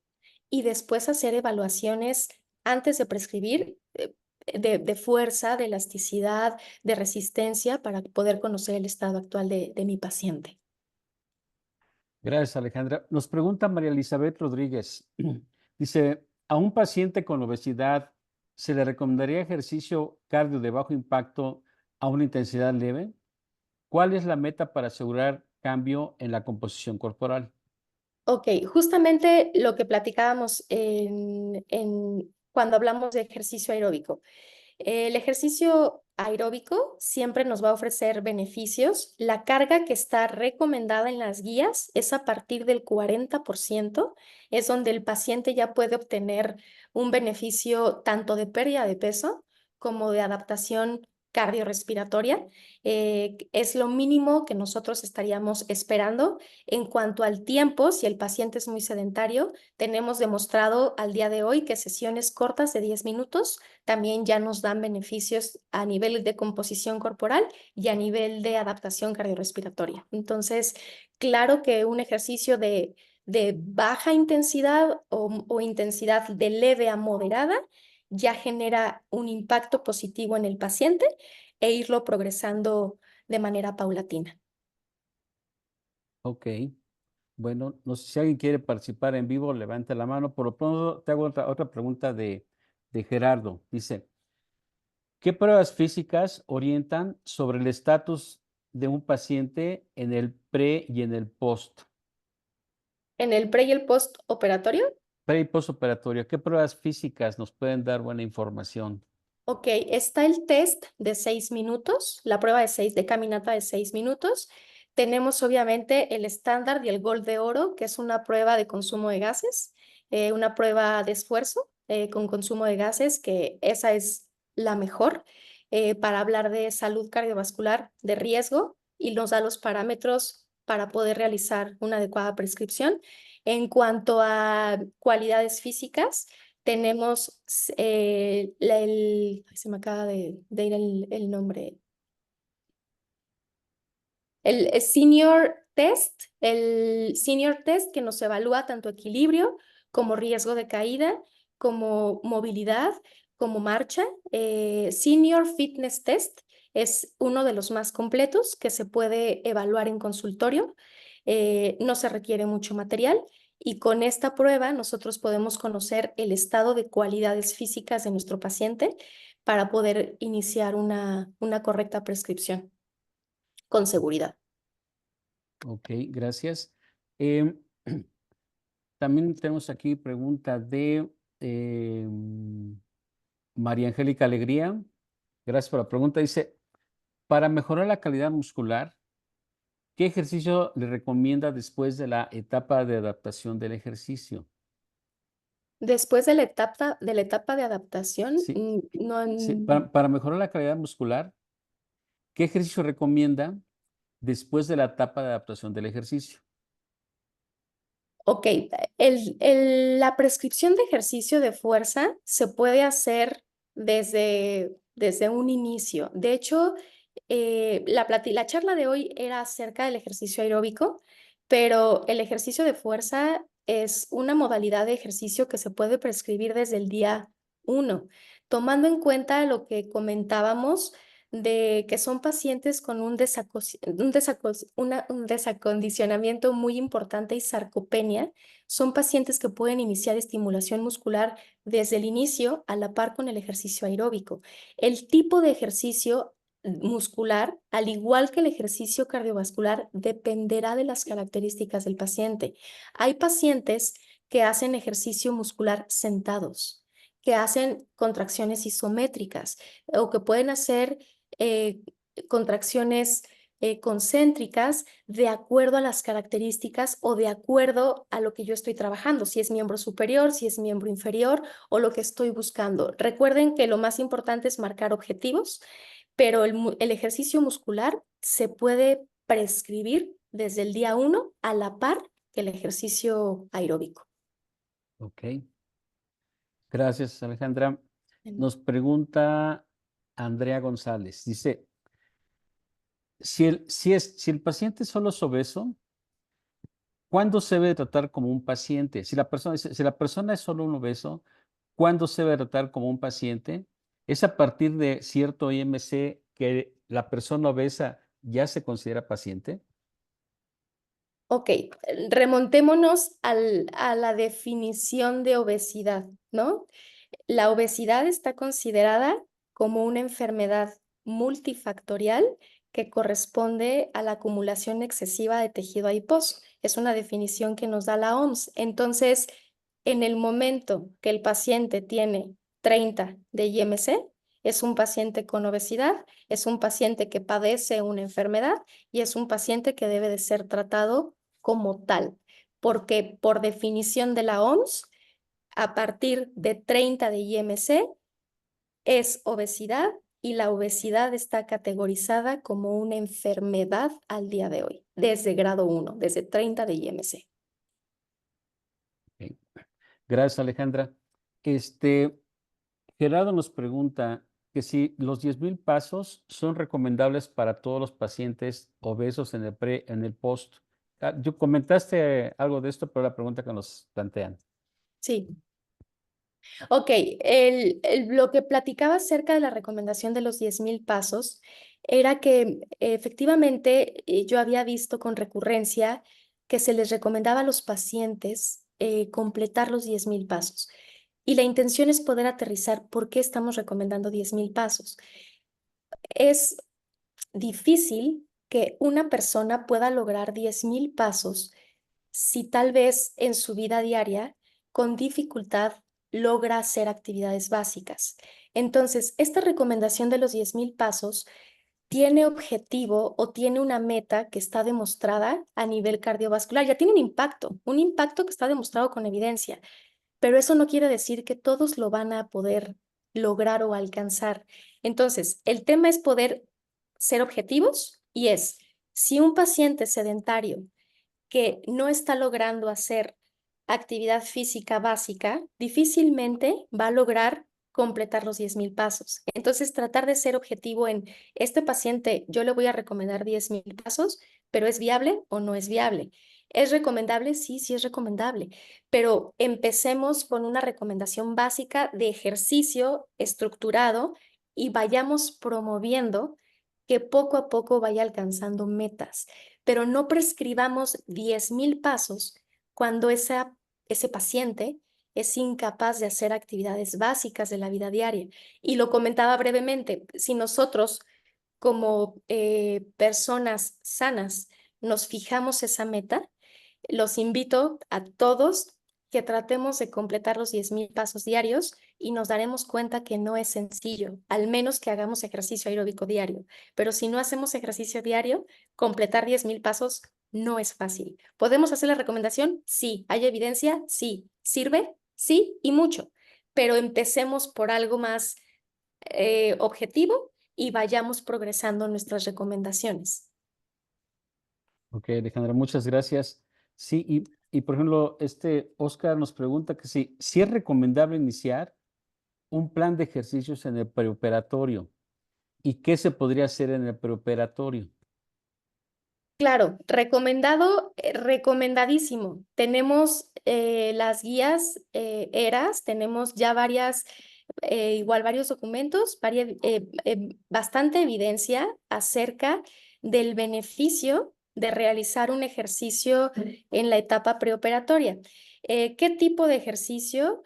y después hacer evaluaciones antes de prescribir de fuerza, de elasticidad, de resistencia para poder conocer el estado actual de mi paciente. Gracias, Alejandra. Nos pregunta María Elizabeth Rodríguez. Dice, ¿a un paciente con obesidad se le recomendaría ejercicio cardio de bajo impacto a una intensidad leve? ¿Cuál es la meta para asegurar cambio en la composición corporal? Ok, justamente lo que platicábamos cuando hablamos de ejercicio aeróbico. El ejercicio aeróbico siempre nos va a ofrecer beneficios. La carga que está recomendada en las guías es a partir del 40%, es donde el paciente ya puede obtener un beneficio tanto de pérdida de peso como de adaptación cardiorrespiratoria. Es lo mínimo que nosotros estaríamos esperando. En cuanto al tiempo, si el paciente es muy sedentario, tenemos demostrado al día de hoy que sesiones cortas de 10 minutos también ya nos dan beneficios a nivel de composición corporal y a nivel de adaptación cardiorrespiratoria. Entonces, claro que un ejercicio de baja intensidad o intensidad de leve a moderada ya genera un impacto positivo en el paciente e irlo progresando de manera paulatina. Ok. Bueno, no sé si alguien quiere participar en vivo, levante la mano. Por lo pronto, te hago otra pregunta de Gerardo. Dice, ¿qué pruebas físicas orientan sobre el estatus de un paciente en el pre y en el post? En el pre y el post operatorio. Pre y postoperatorio, ¿qué pruebas físicas nos pueden dar buena información? Ok, está el test de 6 minutos, la prueba de caminata de 6 minutos. Tenemos obviamente el estándar y el gol de oro, que es una prueba de consumo de gases, una prueba de esfuerzo con consumo de gases, que esa es la mejor para hablar de salud cardiovascular de riesgo y nos da los parámetros para poder realizar una adecuada prescripción. En cuanto a cualidades físicas, tenemos se me acaba de ir el nombre. El senior test que nos evalúa tanto equilibrio como riesgo de caída, como movilidad, como marcha. Senior Fitness Test es uno de los más completos que se puede evaluar en consultorio. No se requiere mucho material y con esta prueba nosotros podemos conocer el estado de cualidades físicas de nuestro paciente para poder iniciar una correcta prescripción con seguridad. Ok, gracias. Em, también tenemos aquí pregunta de María Angélica Alegría. Gracias por la pregunta. Dice, para mejorar la calidad muscular, ¿qué ejercicio le recomienda después de la etapa de adaptación del ejercicio? Después de la etapa de adaptación, Sí, no, sí, para mejorar la calidad muscular, ¿qué ejercicio recomienda después de la etapa de adaptación del ejercicio? ok, la prescripción de ejercicio de fuerza se puede hacer desde un inicio. De hecho, la charla de hoy era acerca del ejercicio aeróbico, pero el ejercicio de fuerza es una modalidad de ejercicio que se puede prescribir desde el día 1, tomando en cuenta lo que comentábamos de que son pacientes con un desacondicionamiento muy importante y sarcopenia. Son pacientes que pueden iniciar estimulación muscular desde el inicio a la par con el ejercicio aeróbico. El tipo de ejercicio muscular, al igual que el ejercicio cardiovascular, dependerá de las características del paciente. Hay pacientes que hacen ejercicio muscular sentados, que hacen contracciones isométricas o que pueden hacer eh, contracciones concéntricas de acuerdo a las características o de acuerdo a lo que yo estoy trabajando, si es miembro superior, si es miembro inferior o lo que estoy buscando. Recuerden que lo más importante es marcar objetivos, pero el ejercicio muscular se puede prescribir desde el día 1 a la par que el ejercicio aeróbico. Ok. Gracias, Alejandra. Nos pregunta Andrea González. Dice, si el paciente solo es obeso, ¿cuándo se debe tratar como un paciente? Si la persona es solo un obeso, ¿cuándo se debe tratar como un paciente? ¿Es a partir de cierto IMC que la persona obesa ya se considera paciente? Ok, remontémonos a la definición de obesidad, ¿no? La obesidad está considerada como una enfermedad multifactorial que corresponde a la acumulación excesiva de tejido adiposo. Es una definición que nos da la OMS. Entonces, en el momento que el paciente tiene 30 de IMC, es un paciente con obesidad, es un paciente que padece una enfermedad y es un paciente que debe de ser tratado como tal, porque por definición de la OMS, a partir de 30 de IMC es obesidad y la obesidad está categorizada como una enfermedad al día de hoy, desde grado 1, desde 30 de IMC. Ok. Gracias, Alejandra. Este, Gerardo nos pregunta que si los 10,000 pasos son recomendables para todos los pacientes obesos en el en el post. Yo comentaste algo de esto, pero la pregunta que nos plantean. Sí. Ok, lo que platicaba acerca de la recomendación de los 10,000 pasos era que efectivamente yo había visto con recurrencia que se les recomendaba a los pacientes completar los 10,000 pasos. Y la intención es poder aterrizar por qué estamos recomendando 10,000 pasos. Es difícil que una persona pueda lograr 10,000 pasos si tal vez en su vida diaria con dificultad logra hacer actividades básicas. Entonces, esta recomendación de los 10,000 pasos tiene objetivo o tiene una meta que está demostrada a nivel cardiovascular. Ya tiene un impacto que está demostrado con evidencia, pero eso no quiere decir que todos lo van a poder lograr o alcanzar. Entonces, el tema es poder ser objetivos y es, si un paciente sedentario que no está logrando hacer actividad física básica, difícilmente va a lograr completar los 10,000 pasos. Entonces, tratar de ser objetivo en este paciente, yo le voy a recomendar 10,000 pasos, pero ¿es viable o no es viable? ¿Es recomendable? Sí, sí es recomendable, pero empecemos con una recomendación básica de ejercicio estructurado y vayamos promoviendo que poco a poco vaya alcanzando metas, pero no prescribamos 10,000 pasos cuando ese paciente es incapaz de hacer actividades básicas de la vida diaria. Y lo comentaba brevemente, si nosotros como personas sanas nos fijamos esa meta, los invito a todos que tratemos de completar los 10,000 pasos diarios y nos daremos cuenta que no es sencillo, al menos que hagamos ejercicio aeróbico diario. Pero si no hacemos ejercicio diario, completar 10,000 pasos no es fácil. ¿Podemos hacer la recomendación? Sí. ¿Hay evidencia? Sí. ¿Sirve? Sí, y mucho. Pero empecemos por algo más objetivo y vayamos progresando en nuestras recomendaciones. Ok, Alejandra, muchas gracias. Sí, y por ejemplo, Oscar nos pregunta que si es recomendable iniciar un plan de ejercicios en el preoperatorio y qué se podría hacer en el preoperatorio. Claro, recomendado, recomendadísimo. Tenemos las guías ERAS, tenemos ya varias igual varios documentos, bastante evidencia acerca del beneficio de realizar un ejercicio en la etapa preoperatoria. ¿Qué tipo de ejercicio?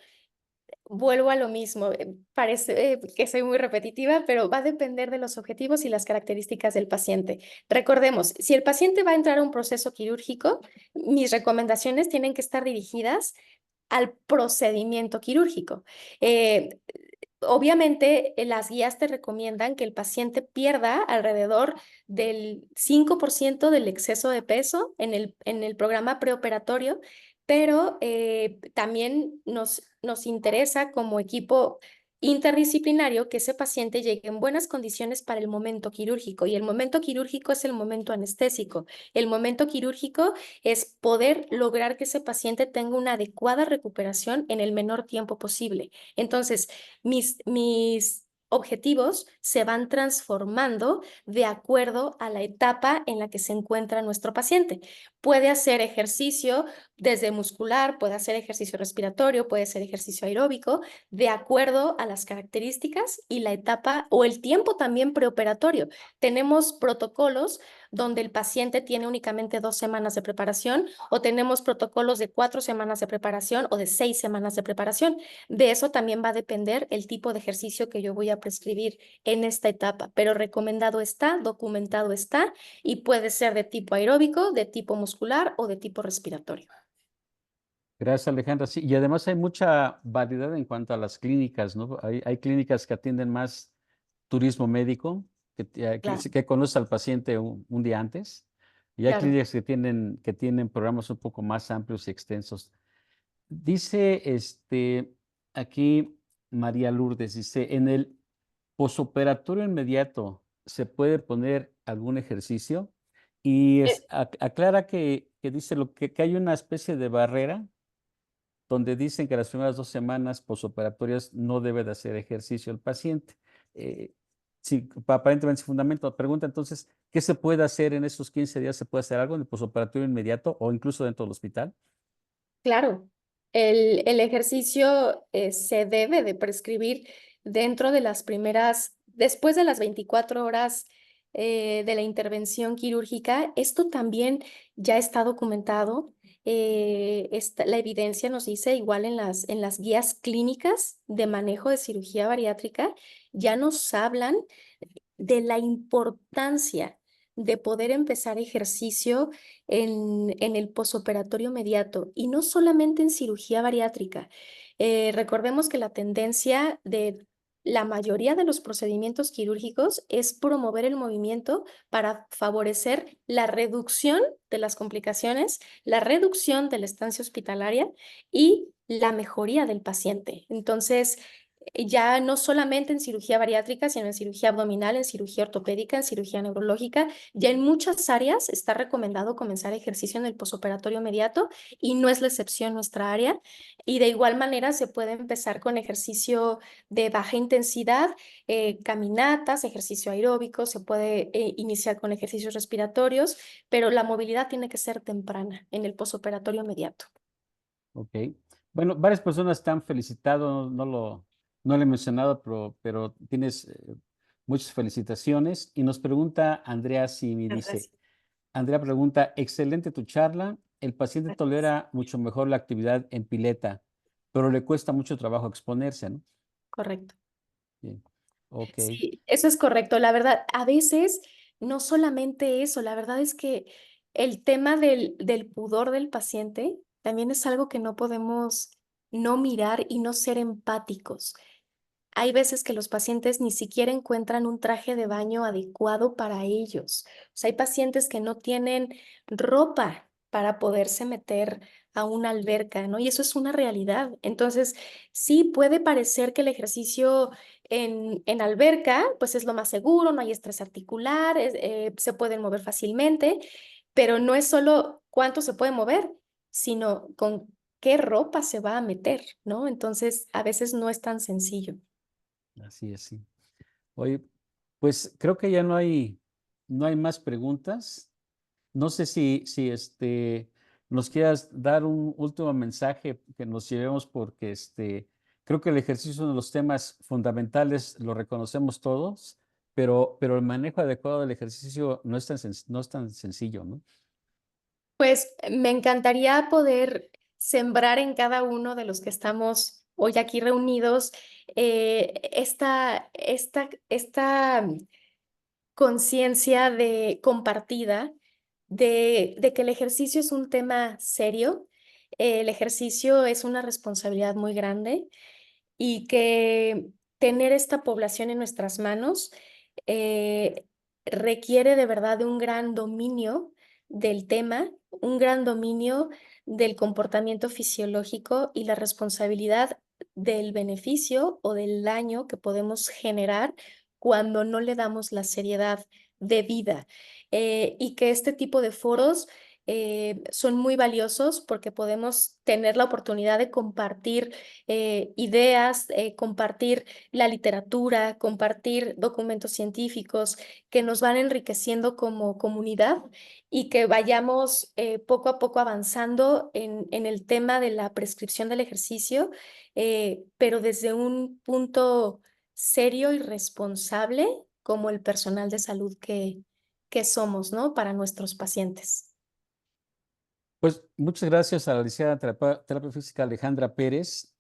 Vuelvo a lo mismo, parece que soy muy repetitiva, pero va a depender de los objetivos y las características del paciente. Recordemos, si el paciente va a entrar a un proceso quirúrgico, mis recomendaciones tienen que estar dirigidas al procedimiento quirúrgico. Obviamente, las guías te recomiendan que el paciente pierda alrededor del 5% del exceso de peso en el programa preoperatorio, pero también nos interesa como equipo interdisciplinario que ese paciente llegue en buenas condiciones para el momento quirúrgico. Y el momento quirúrgico es el momento anestésico. El momento quirúrgico es poder lograr que ese paciente tenga una adecuada recuperación en el menor tiempo posible. Entonces, mis objetivos se van transformando de acuerdo a la etapa en la que se encuentra nuestro paciente. Puede hacer ejercicio desde muscular, puede hacer ejercicio respiratorio, puede ser ejercicio aeróbico, de acuerdo a las características y la etapa o el tiempo también preoperatorio. Tenemos protocolos donde el paciente tiene únicamente 2 semanas de preparación o tenemos protocolos de 4 semanas de preparación o de 6 semanas de preparación. De eso también va a depender el tipo de ejercicio que yo voy a prescribir en esta etapa, pero recomendado está, documentado está y puede ser de tipo aeróbico, de tipo muscular o de tipo respiratorio. Gracias, Alejandra. Sí, y además hay mucha variedad en cuanto a las clínicas, ¿no? Hay clínicas que atienden más turismo médico, Claro, que conoce al paciente un día antes, y hay claro. clínicas que tienen programas un poco más amplios y extensos. Dice aquí María Lourdes, dice, en el posoperatorio inmediato, ¿se puede poner algún ejercicio? Y aclara que dice que hay una especie de barrera donde dicen que las primeras 2 semanas posoperatorias no debe de hacer ejercicio el paciente. Eh, sí, aparentemente sin fundamento. Pregunta entonces, ¿qué se puede hacer en esos 15 días? ¿Se puede hacer algo en el posoperatorio inmediato o incluso dentro del hospital? Claro, el ejercicio se debe de prescribir dentro de las primeras, después de las 24 horas de la intervención quirúrgica. Esto también ya está documentado. La evidencia nos dice, igual en las guías clínicas de manejo de cirugía bariátrica, ya nos hablan de la importancia de poder empezar ejercicio en el posoperatorio inmediato y no solamente en cirugía bariátrica. Recordemos que la tendencia de la mayoría de los procedimientos quirúrgicos es promover el movimiento para favorecer la reducción de las complicaciones, la reducción de la estancia hospitalaria y la mejoría del paciente. Entonces, ya no solamente en cirugía bariátrica, sino en cirugía abdominal, en cirugía ortopédica, en cirugía neurológica. Ya en muchas áreas está recomendado comenzar ejercicio en el posoperatorio inmediato y no es la excepción nuestra área. Y de igual manera se puede empezar con ejercicio de baja intensidad, caminatas, ejercicio aeróbico, se puede iniciar con ejercicios respiratorios, pero la movilidad tiene que ser temprana en el posoperatorio inmediato. Ok. Bueno, varias personas te han felicitado, no lo he mencionado, pero tienes muchas felicitaciones. Y nos pregunta Andrea si me dice, Gracias. Andrea pregunta, excelente tu charla. El paciente tolera mucho mejor la actividad en pileta, pero le cuesta mucho trabajo exponerse, ¿no? Correcto. Bien. Ok. Sí, eso es correcto. La verdad, a veces no solamente eso, la verdad es que el tema del pudor del paciente también es algo que no podemos no mirar y no ser empáticos. Hay veces que los pacientes ni siquiera encuentran un traje de baño adecuado para ellos. O sea, hay pacientes que no tienen ropa para poderse meter a una alberca, ¿no? Y eso es una realidad. Entonces, sí puede parecer que el ejercicio en alberca, pues es lo más seguro, no hay estrés articular, se pueden mover fácilmente, pero no es solo cuánto se puede mover, sino con qué ropa se va a meter, ¿no? Entonces, a veces no es tan sencillo. Así es, sí. Oye, pues creo que ya no hay más preguntas. No sé si nos quieras dar un último mensaje que nos llevemos porque Creo que el ejercicio es uno de los temas fundamentales, lo reconocemos todos, pero el manejo adecuado del ejercicio no es no es tan sencillo, ¿no? Pues me encantaría poder sembrar en cada uno de los que estamos hoy aquí reunidos esta conciencia de compartida de que el ejercicio es un tema serio, el ejercicio es una responsabilidad muy grande y que tener esta población en nuestras manos eh, requiere de verdad de un gran dominio del tema, un gran dominio del comportamiento fisiológico y la responsabilidad del beneficio o del daño que podemos generar cuando no le damos la seriedad debida. Y que este tipo de foros son muy valiosos porque podemos tener la oportunidad de compartir ideas, compartir la literatura, compartir documentos científicos que nos van enriqueciendo como comunidad y que vayamos poco a poco avanzando en el tema de la prescripción del ejercicio, pero desde un punto serio y responsable como el personal de salud que somos, ¿no? Para nuestros pacientes. Pues muchas gracias a la licenciada terapia física Alejandra Pérez.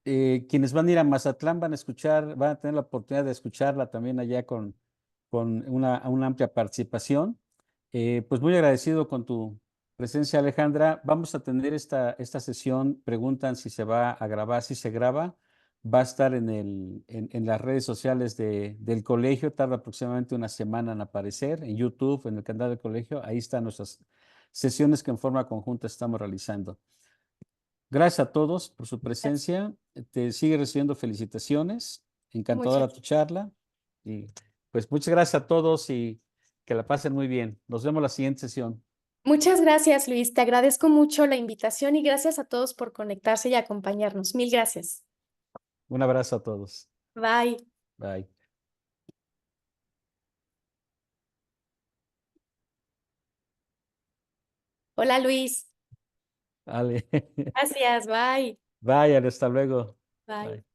Quienes van a ir a Mazatlán van a escuchar, van a tener la oportunidad de escucharla también allá con una amplia participación. Pues muy agradecido con tu presencia, Alejandra. Vamos a tener esta sesión, preguntan si se va a grabar, si se graba. Va a estar en las redes sociales del colegio, tarda aproximadamente una semana en aparecer, en YouTube, en el canal del colegio. Ahí están nuestras sesiones que en forma conjunta estamos realizando. Gracias a todos por su Gracias. presencia. Te sigue recibiendo felicitaciones. Encantadora Muchas, tu charla. Y pues muchas gracias a todos y que la pasen muy bien. Nos vemos la siguiente sesión. muchas gracias, Luis. Te agradezco mucho la invitación y gracias a todos por conectarse y acompañarnos. Mil gracias. Un abrazo a todos. Bye. Bye. Hola, Luis. Vale. Gracias. Bye. Bye, hasta luego. Bye. Bye.